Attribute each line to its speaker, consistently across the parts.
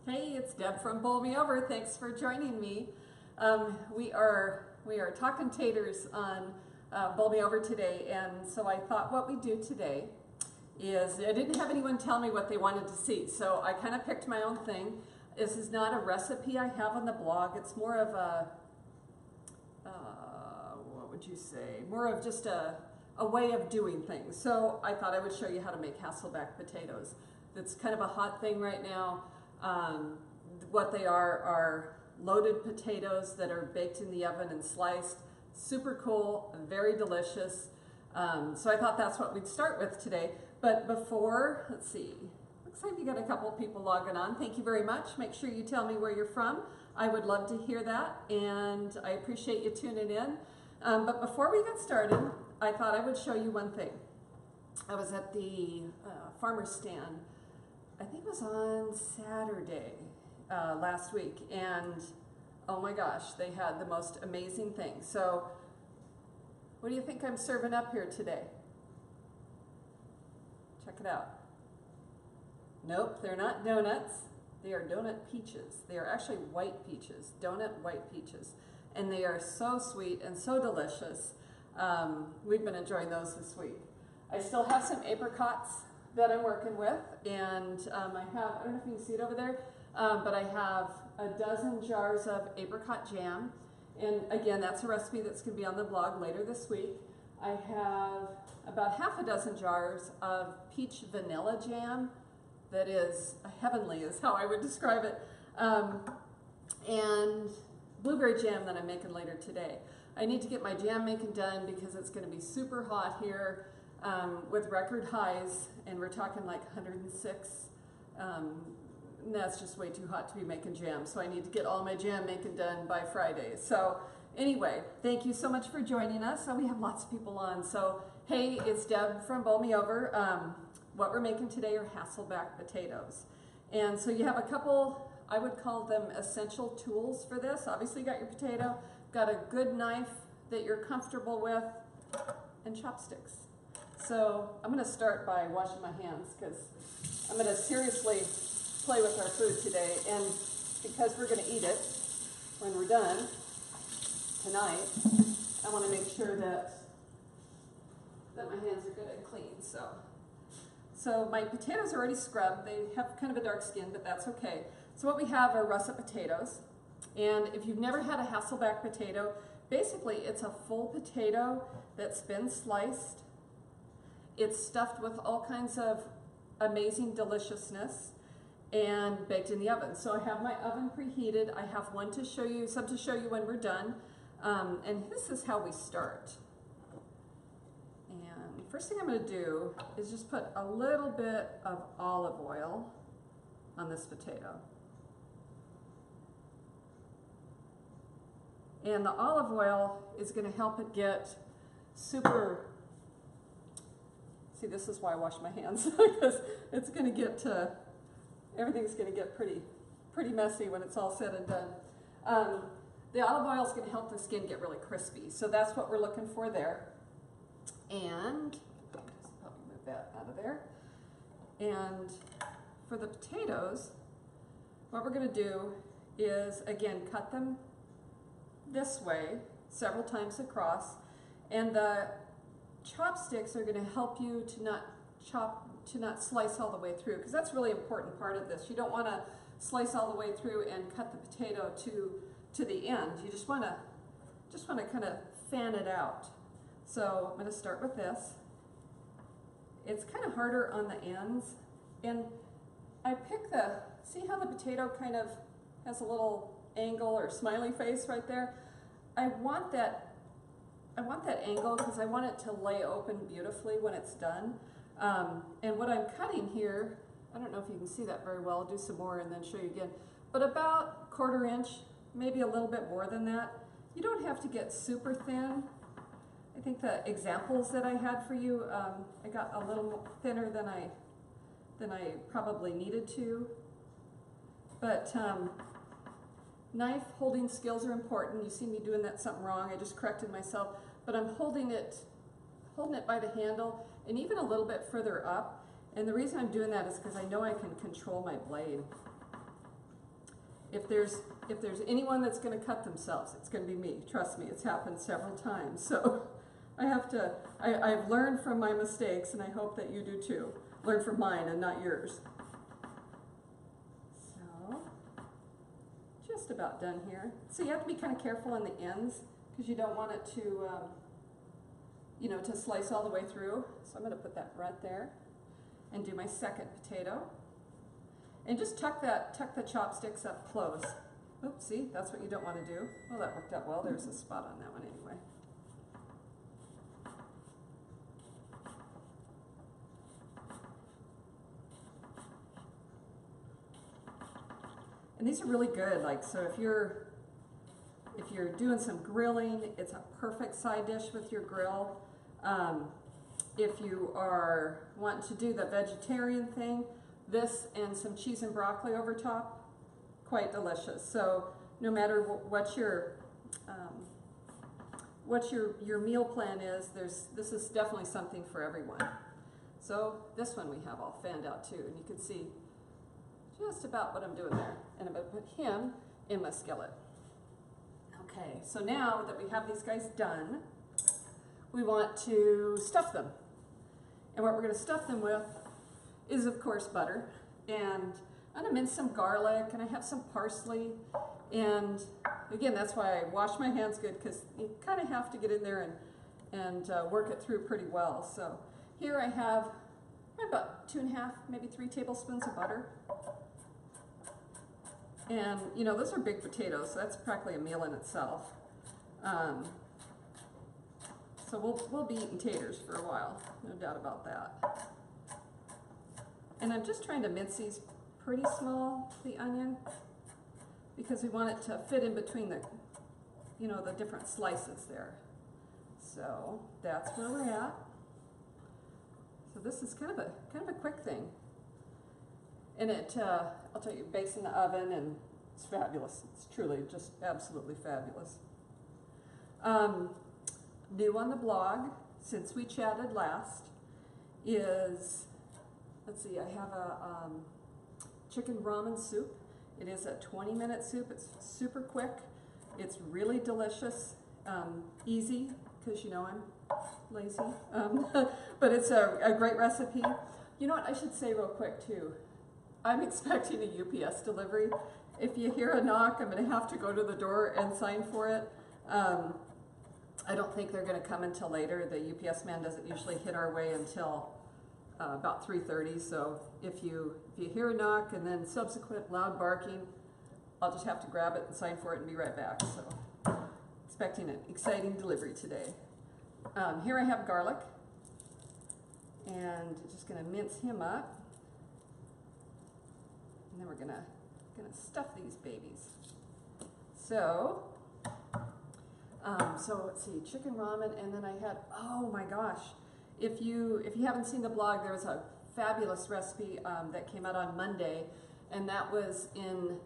Speaker 1: Hey, it's Deb from Bowl Me Over. Thanks for joining me. We are talking taters on Bowl Me Over today, and so I thought what we'd do today is I didn't have anyone tell me what they wanted to see, so I kind of picked my own thing. This is not a recipe I have on the blog. It's more of a what would you say? More of just a way of doing things. So I thought I would show you how to make Hasselback potatoes. That's kind of a hot thing right now. What they are loaded potatoes that are baked in the oven and sliced. Super cool, very delicious. So I thought that's what we'd start with today. But before, let's see, looks like we got a couple of people logging on. Thank you very much. Make sure you tell me where you're from. I would love to hear that, and I appreciate you tuning in. But before we get started, I thought I would show you one thing. I was at the farmer's stand, I think it was on Saturday last week, and oh my gosh, they had the most amazing thing. So what do you think I'm serving up here today? Check it out. Nope, they're not donuts. They are donut peaches. They are actually white peaches, donut white peaches. And they are so sweet and so delicious. We've been enjoying those this week. I still have some apricots that I'm working with, and I don't know if you can see it over there, but I have a dozen jars of apricot jam, and again, that's a recipe that's going to be on the blog later this week. I have about half a dozen jars of peach vanilla jam that is heavenly, is how I would describe it, and blueberry jam that I'm making later today. I need to get my jam making done because it's going to be super hot here. With record highs, and we're talking like 106. And that's just way too hot to be making jam, so I need to get all my jam making done by Friday. So anyway, thank you so much for joining us. We have lots of people on. So hey, it's Deb from Bowl Me Over. What we're making today are Hasselback potatoes. And so you have a couple, I would call them essential tools for this. Obviously you got your potato, got a good knife that you're comfortable with, and chopsticks. So I'm going to start by washing my hands because I'm going to seriously play with our food today, and because we're going to eat it when we're done tonight, I want to make sure that my hands are good and clean. So my potatoes are already scrubbed. They have kind of a dark skin, but that's okay. So what we have are russet potatoes, and if you've never had a Hasselback potato, basically it's a full potato that's been sliced. It's stuffed with all kinds of amazing deliciousness and baked in the oven. So I have my oven preheated. I have some to show you when we're done. And this is how we start. And first thing I'm going to do is just put a little bit of olive oil on this potato. And the olive oil is going to help it get super. See, this is why I wash my hands, because it's going to get, everything's going to get pretty messy when it's all said and done. The olive oil is going to help the skin get really crispy, so that's what we're looking for there. And, just probably move that out of there. And for the potatoes, what we're going to do is, again, cut them this way, several times across, and the chopsticks are going to help you to not slice all the way through, because that's a really important part of this. You don't want to slice all the way through and cut the potato to the end. You just want to kind of fan it out. So I'm going to start with this. It's kind of harder on the ends, and I pick see how the potato kind of has a little angle or smiley face right there? I want that angle because I want it to lay open beautifully when it's done. And what I'm cutting here, I don't know if you can see that very well. I'll do some more and then show you again. But about 1/4 inch, maybe a little bit more than that. You don't have to get super thin. I think the examples that I had for you, I got a little thinner than I probably needed to. But knife holding skills are important. You see me doing something wrong. I just corrected myself. But I'm holding it by the handle and even a little bit further up. And the reason I'm doing that is because I know I can control my blade. if there's anyone that's going to cut themselves, it's going to be me. Trust me, it's happened several times. So I've learned from my mistakes, and I hope that you do too. Learn from mine and not yours. So, just about done here. So you have to be kind of careful on the ends, because you don't want it to, you know, to slice all the way through. So I'm going to put that right there and do my second potato. And just tuck the chopsticks up close. Oops, see, that's what you don't want to do. Well, that worked out well. There's a spot on that one anyway. And these are really good, like, so if you're doing some grilling, it's a perfect side dish with your grill. If you are wanting to do the vegetarian thing, this and some cheese and broccoli over top, quite delicious. So no matter what your meal plan is, this is definitely something for everyone. So this one we have all fanned out too, and you can see just about what I'm doing there. And I'm going to put him in my skillet. Okay, so now that we have these guys done, we want to stuff them. And what we're going to stuff them with is, of course, butter. And I'm going to mince some garlic, and I have some parsley. And again, that's why I wash my hands good, because you kind of have to get in there and work it through pretty well. So here I have about 2.5, maybe 3 tablespoons of butter. And, you know, those are big potatoes, so that's practically a meal in itself. So we'll be eating taters for a while, no doubt about that. And I'm just trying to mince these pretty small, the onion, because we want it to fit in between the, you know, the different slices there. So that's where we're at. So this is kind of a quick thing. And it, I'll tell you, it bakes in the oven, and it's fabulous. It's truly just absolutely fabulous. New on the blog, since we chatted last, is, let's see, I have a chicken ramen soup. It is a 20-minute soup. It's super quick. It's really delicious, easy, because you know I'm lazy. But it's a great recipe. You know what, I should say real quick too. I'm expecting a UPS delivery. If you hear a knock, I'm going to have to go to the door and sign for it. I don't think they're going to come until later. The UPS man doesn't usually hit our way until about 3:30. So if you hear a knock and then subsequent loud barking, I'll just have to grab it and sign for it and be right back. So expecting an exciting delivery today. Here I have garlic, and just going to mince him up. And then we're gonna stuff these babies. So, so let's see, chicken ramen, and then I had, oh my gosh, if you haven't seen the blog, there was a fabulous recipe that came out on Monday, and that was in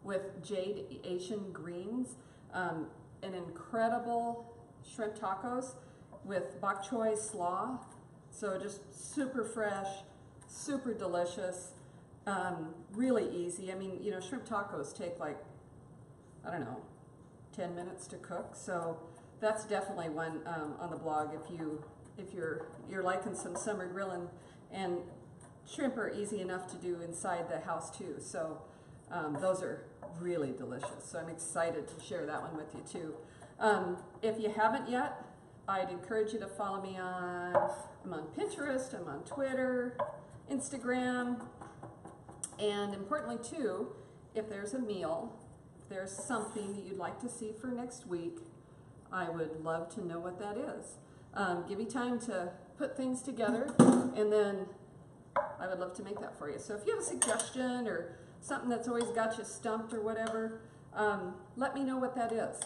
Speaker 1: with Jade Asian Greens, an incredible shrimp tacos with bok choy slaw. So just super fresh, super delicious. Really easy. I mean, you know, shrimp tacos take like, I don't know, 10 minutes to cook. So that's definitely one on the blog if you're liking some summer grilling. And shrimp are easy enough to do inside the house too. So those are really delicious. So I'm excited to share that one with you too. If you haven't yet, I'd encourage you to follow me I'm on Pinterest, I'm on Twitter, Instagram. And importantly too, if there's a meal, if there's something that you'd like to see for next week, I would love to know what that is. Give me time to put things together, and then I would love to make that for you. So if you have a suggestion or something that's always got you stumped or whatever, let me know what that is.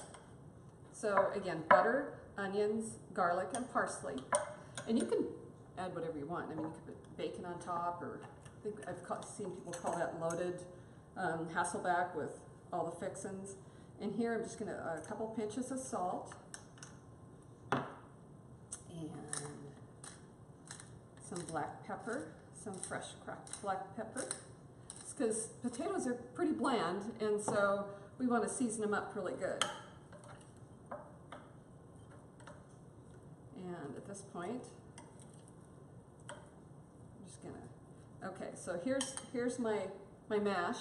Speaker 1: So again, butter, onions, garlic, and parsley. And you can add whatever you want. I mean, you could put bacon on top, or I think I've seen people call that loaded Hasselback with all the fixins. And here I'm just going to, a couple pinches of salt, and some black pepper, some fresh cracked black pepper, because potatoes are pretty bland, and so we want to season them up really good. And at this point, I'm just gonna, okay, so here's my mash.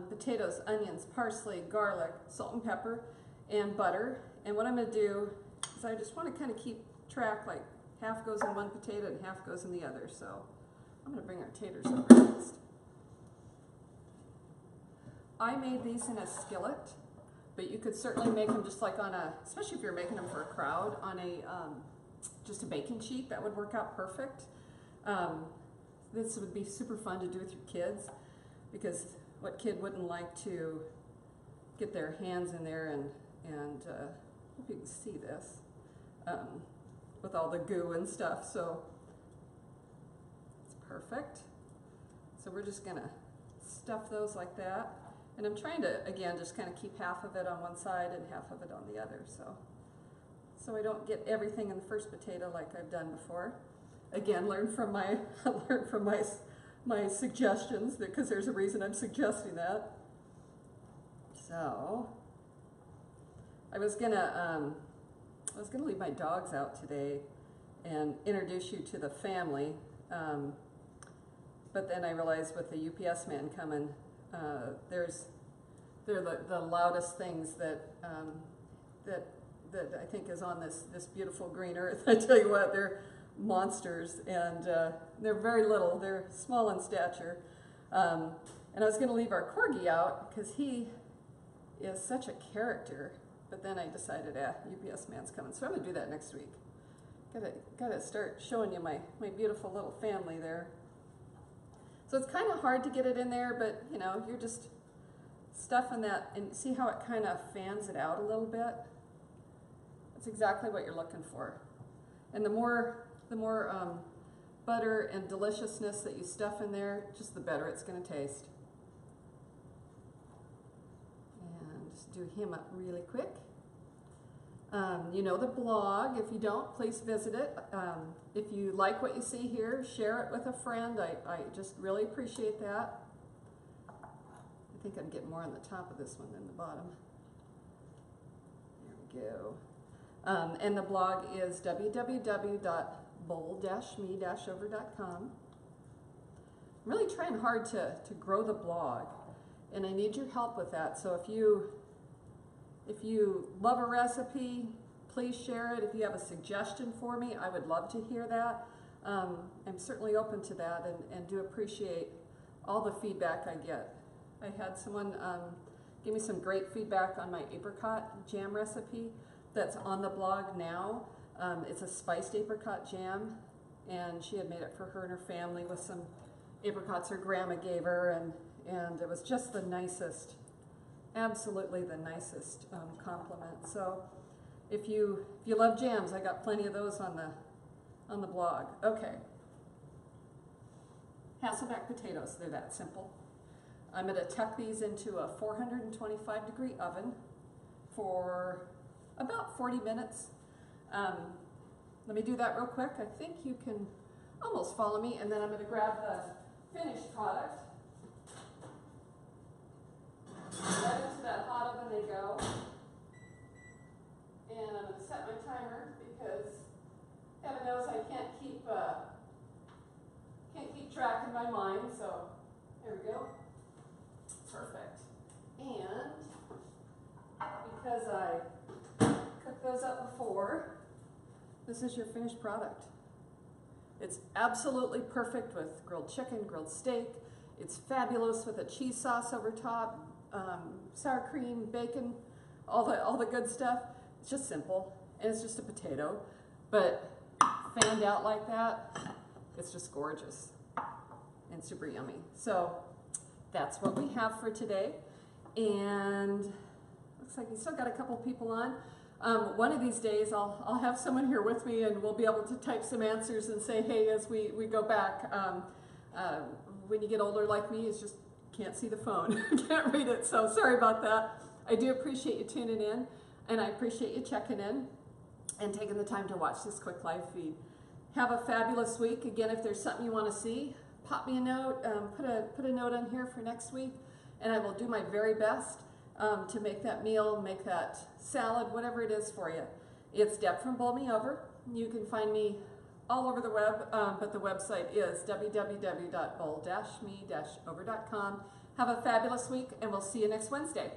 Speaker 1: Potatoes, onions, parsley, garlic, salt and pepper, and butter. And what I'm gonna do is I just want to kind of keep track, like half goes in one potato and half goes in the other. So I'm gonna bring our taters over next. I made these in a skillet, but you could certainly make them just like on a, especially if you're making them for a crowd, on a just a baking sheet. That would work out perfect. This would be super fun to do with your kids, because what kid wouldn't like to get their hands in there and hope you can see this with all the goo and stuff. So it's perfect. So we're just gonna stuff those like that. And I'm trying to, again, just kind of keep half of it on one side and half of it on the other, so I don't get everything in the first potato like I've done before. Again, learn from my suggestions, because there's a reason I'm suggesting that. So I was gonna leave my dogs out today and introduce you to the family, but then I realized with the UPS man coming, they're the loudest things that I think is on this beautiful green earth. I tell you what, they're monsters, and they're very little. They're small in stature. And I was going to leave our corgi out because he is such a character, but then I decided, UPS man's coming, so I'm going to do that next week. Gotta start showing you my beautiful little family there. So it's kind of hard to get it in there, but you know, you're just stuffing that, and see how it kind of fans it out a little bit? That's exactly what you're looking for. And the more butter and deliciousness that you stuff in there, just the better it's going to taste. And just do him up really quick. You know the blog. If you don't, please visit it. If you like what you see here, share it with a friend. I just really appreciate that. I think I'm getting more on the top of this one than the bottom. There we go. And the blog is www.bowl-me-over.com. I'm really trying hard to grow the blog, and I need your help with that. So if you love a recipe, please share it. If you have a suggestion for me, I would love to hear that. I'm certainly open to that, and do appreciate all the feedback I get. I had someone give me some great feedback on my apricot jam recipe that's on the blog now. It's a spiced apricot jam, and she had made it for her and her family with some apricots her grandma gave her, and it was just the nicest, absolutely the nicest compliment. So if you love jams, I got plenty of those on the blog. Okay. Hasselback potatoes, they're that simple. I'm going to tuck these into a 425-degree oven for about 40 minutes. Let me do that real quick. I think you can almost follow me, and then I'm going to grab the finished product. Right into that hot oven they go. And I'm going to set my timer because heaven knows I can't keep track in my mind. So there we go. Perfect. And because I cooked those up before, this is your finished product. It's absolutely perfect with grilled chicken, grilled steak. It's fabulous with a cheese sauce over top, sour cream, bacon, all the good stuff. It's just simple, and it's just a potato, but fanned out like that, it's just gorgeous and super yummy. So that's what we have for today, and looks like we still got a couple people on. One of these days I'll have someone here with me, and we'll be able to type some answers and say, hey, as we go back. When you get older like me, you just can't see the phone, can't read it, so sorry about that. I do appreciate you tuning in, and I appreciate you checking in and taking the time to watch this quick live feed. Have a fabulous week. Again, if there's something you want to see, pop me a note, put a note on here for next week, and I will do my very best to make that meal, make that salad, whatever it is for you. It's Deb from Bowl Me Over. You can find me all over the web, but the website is www.bowl-me-over.com. Have a fabulous week, and we'll see you next Wednesday.